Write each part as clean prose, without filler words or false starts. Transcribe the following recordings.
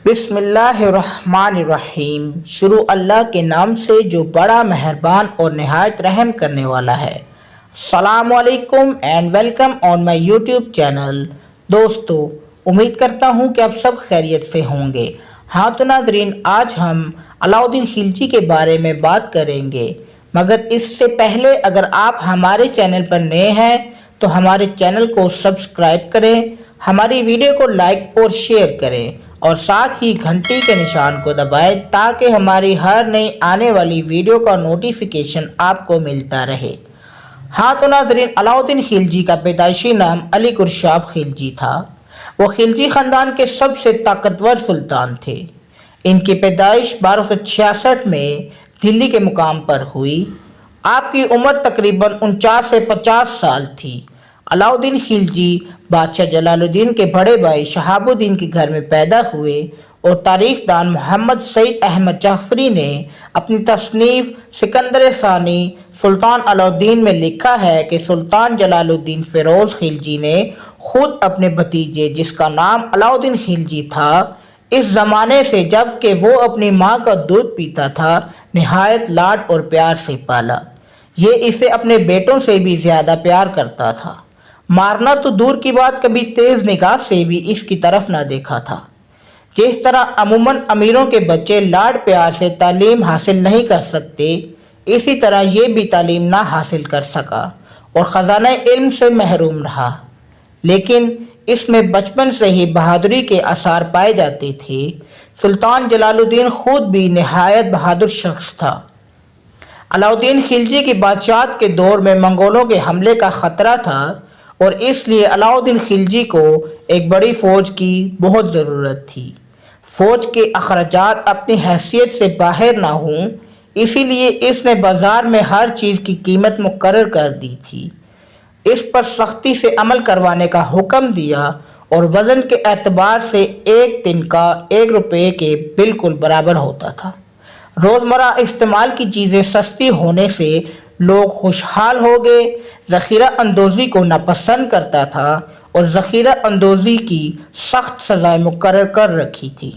بسم اللہ الرحمن الرحیم۔ شروع اللہ کے نام سے جو بڑا مہربان اور نہایت رحم کرنے والا ہے۔ السلام علیکم and welcome on my YouTube channel. دوستو، امید کرتا ہوں کہ آپ سب خیریت سے ہوں گے۔ ہاں تو ناظرین، آج ہم علاؤدین خلجی کے بارے میں بات کریں گے، مگر اس سے پہلے اگر آپ ہمارے چینل پر نئے ہیں تو ہمارے چینل کو سبسکرائب کریں، ہماری ویڈیو کو لائک اور شیئر کریں اور ساتھ ہی گھنٹی کے نشان کو دبائیں تاکہ ہماری ہر نئی آنے والی ویڈیو کا نوٹیفیکیشن آپ کو ملتا رہے۔ ہاں تو ناظرین، علاؤدین خلجی کا پیدائشی نام علی گرشاب خلجی تھا۔ وہ خلجی خاندان کے سب سے طاقتور سلطان تھے۔ ان کی پیدائش 1266 میں دلی کے مقام پر ہوئی۔ آپ کی عمر تقریباً 49 سے 50 سال تھی۔ علاؤدین خلجی بادشاہ جلال الدین کے بڑے بھائی شہاب الدین کے گھر میں پیدا ہوئے، اور تاریخ دان محمد سعید احمد جعفری نے اپنی تصنیف سکندر ثانی سلطان علاؤدین میں لکھا ہے کہ سلطان جلال الدین فیروز خلجی نے خود اپنے بھتیجے، جس کا نام علاؤدین خلجی تھا، اس زمانے سے جب کہ وہ اپنی ماں کا دودھ پیتا تھا، نہایت لاڈ اور پیار سے پالا۔ یہ اسے اپنے بیٹوں سے بھی زیادہ پیار کرتا تھا۔ مارنا تو دور کی بات، کبھی تیز نگاہ سے بھی اس کی طرف نہ دیکھا تھا۔ جس طرح عموماً امیروں کے بچے لاڈ پیار سے تعلیم حاصل نہیں کر سکتے، اسی طرح یہ بھی تعلیم نہ حاصل کر سکا اور خزانہ علم سے محروم رہا، لیکن اس میں بچپن سے ہی بہادری کے آثار پائے جاتے تھے۔ سلطان جلال الدین خود بھی نہایت بہادر شخص تھا۔ علاؤدین خلجی کی بادشاہت کے دور میں منگولوں کے حملے کا خطرہ تھا، اور اس لیے علاؤدین خلجی کو ایک بڑی فوج کی بہت ضرورت تھی۔ فوج کے اخراجات اپنی حیثیت سے باہر نہ ہوں، اسی لیے اس نے بازار میں ہر چیز کی قیمت مقرر کر دی تھی، اس پر سختی سے عمل کروانے کا حکم دیا، اور وزن کے اعتبار سے ایک تنکا 1 روپے کے بالکل برابر ہوتا تھا۔ روزمرہ استعمال کی چیزیں سستی ہونے سے لوگ خوشحال ہو گئے۔ ذخیرہ اندوزی کو ناپسند کرتا تھا اور ذخیرہ اندوزی کی سخت سزائیں مقرر کر رکھی تھی۔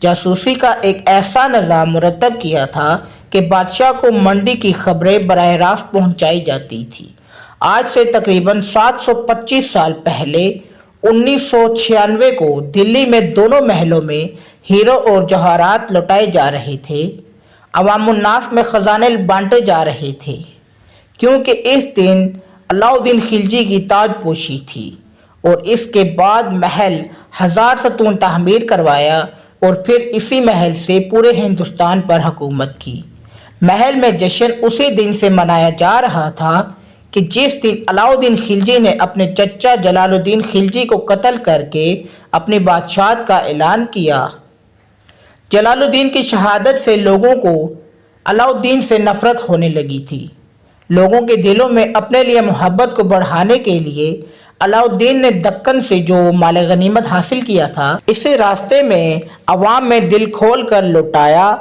جاسوسی کا ایک ایسا نظام مرتب کیا تھا کہ بادشاہ کو منڈی کی خبریں براہ راست پہنچائی جاتی تھی۔ آج سے تقریباً 725 سال پہلے 1996 کو دلی میں دونوں محلوں میں ہیروں اور جواہرات لوٹائے جا رہے تھے۔ عوام الناس میں خزانے بانٹے جا رہے تھے، کیونکہ اس دن علاؤدین خلجی کی تاج پوشی تھی، اور اس کے بعد محل 1000 ستون تعمیر کروایا اور پھر اسی محل سے پورے ہندوستان پر حکومت کی۔ محل میں جشن اسی دن سے منایا جا رہا تھا کہ جس دن علاؤدین خلجی نے اپنے چچا جلال الدین خلجی کو قتل کر کے اپنی بادشاہت کا اعلان کیا۔ جلال الدین کی شہادت سے لوگوں کو علاؤدین سے نفرت ہونے لگی تھی۔ لوگوں کے دلوں میں اپنے لیے محبت کو بڑھانے کے لیے علاؤدین نے دکن سے جو مال غنیمت حاصل کیا تھا، اسے راستے میں عوام میں دل کھول کر لوٹایا۔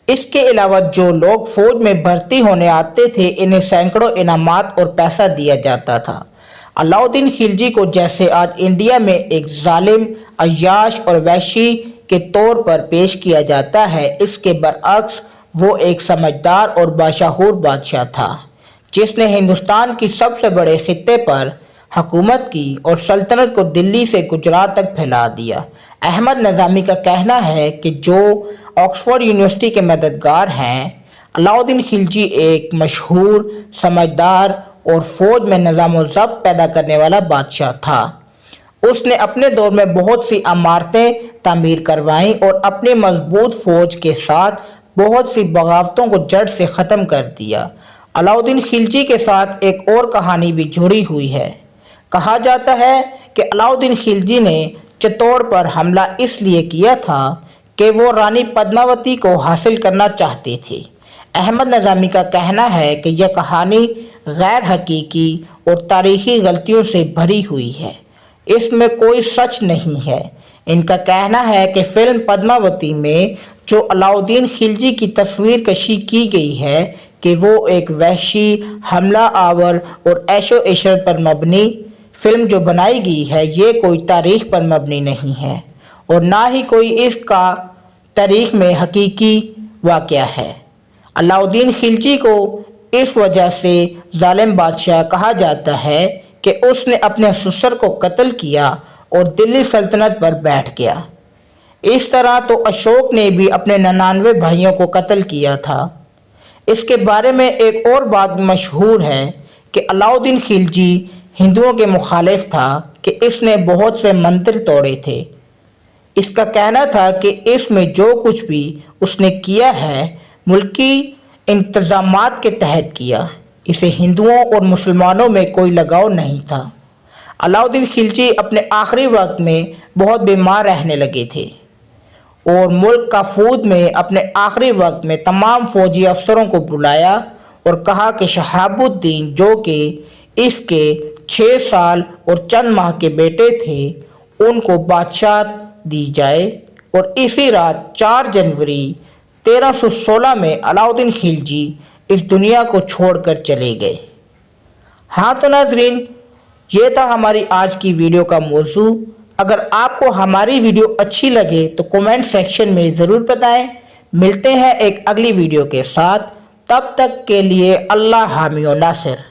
اس کے علاوہ جو لوگ فوج میں بھرتی ہونے آتے تھے، انہیں سینکڑوں انعامات اور پیسہ دیا جاتا تھا۔ علاؤدین خلجی کو جیسے آج انڈیا میں ایک ظالم، عیاش اور وحشی کے طور پر پیش کیا جاتا ہے، اس کے برعکس وہ ایک سمجھدار اور باشعور بادشاہ تھا، جس نے ہندوستان کی سب سے بڑے خطے پر حکومت کی اور سلطنت کو دلی سے گجرات تک پھیلا دیا۔ احمد نظامی کا کہنا ہے کہ جو آکسفورڈ یونیورسٹی کے مددگار ہیں، علاؤدین خلجی ایک مشہور، سمجھدار اور فوج میں نظام و ضبط پیدا کرنے والا بادشاہ تھا۔ اس نے اپنے دور میں بہت سی عمارتیں تعمیر کروائیں اور اپنی مضبوط فوج کے ساتھ بہت سی بغاوتوں کو جڑ سے ختم کر دیا۔ علاؤدین خلجی کے ساتھ ایک اور کہانی بھی جڑی ہوئی ہے۔ کہا جاتا ہے کہ علاؤدین خلجی نے چتور پر حملہ اس لیے کیا تھا کہ وہ رانی پدماوتی کو حاصل کرنا چاہتے تھے۔ احمد نظامی کا کہنا ہے کہ یہ کہانی غیر حقیقی اور تاریخی غلطیوں سے بھری ہوئی ہے، اس میں کوئی سچ نہیں ہے۔ ان کا کہنا ہے کہ فلم پدماوتی میں جو علاؤدین خلجی کی تصویر کشی کی گئی ہے کہ وہ ایک وحشی، حملہ آور اور عیش و عشرت پر مبنی فلم جو بنائی گئی ہے، یہ کوئی تاریخ پر مبنی نہیں ہے، اور نہ ہی کوئی اس کا تاریخ میں حقیقی واقعہ ہے۔ علاء الدین خلجی کو اس وجہ سے ظالم بادشاہ کہا جاتا ہے کہ اس نے اپنے سسر کو قتل کیا اور دلی سلطنت پر بیٹھ گیا۔ اس طرح تو اشوک نے بھی اپنے 99 بھائیوں کو قتل کیا تھا۔ اس کے بارے میں ایک اور بات مشہور ہے کہ علاء الدین خلجی ہندوؤں کے مخالف تھا کہ اس نے بہت سے منتر توڑے تھے۔ اس کا کہنا تھا کہ اس میں جو کچھ بھی اس نے کیا ہے ملکی انتظامات کے تحت کیا، اسے ہندوؤں اور مسلمانوں میں کوئی لگاؤ نہیں تھا۔ علاء الدین خلجی اپنے آخری وقت میں بہت بیمار رہنے لگے تھے اور ملک کا فوج میں اپنے آخری وقت میں تمام فوجی افسروں کو بلایا اور کہا کہ شہاب الدین جو کہ اس کے 6 سال اور چند ماہ کے بیٹے تھے ان کو بادشاہت دی جائے، اور اسی رات 4 جنوری 1316 میں علاء الدین خلجی اس دنیا کو چھوڑ کر چلے گئے۔ ہاں تو ناظرین، یہ تھا ہماری آج کی ویڈیو کا موضوع۔ اگر آپ کو ہماری ویڈیو اچھی لگے تو کومنٹ سیکشن میں ضرور بتائیں۔ ملتے ہیں ایک اگلی ویڈیو کے ساتھ، تب تک کے لیے اللہ حامی و ناصر۔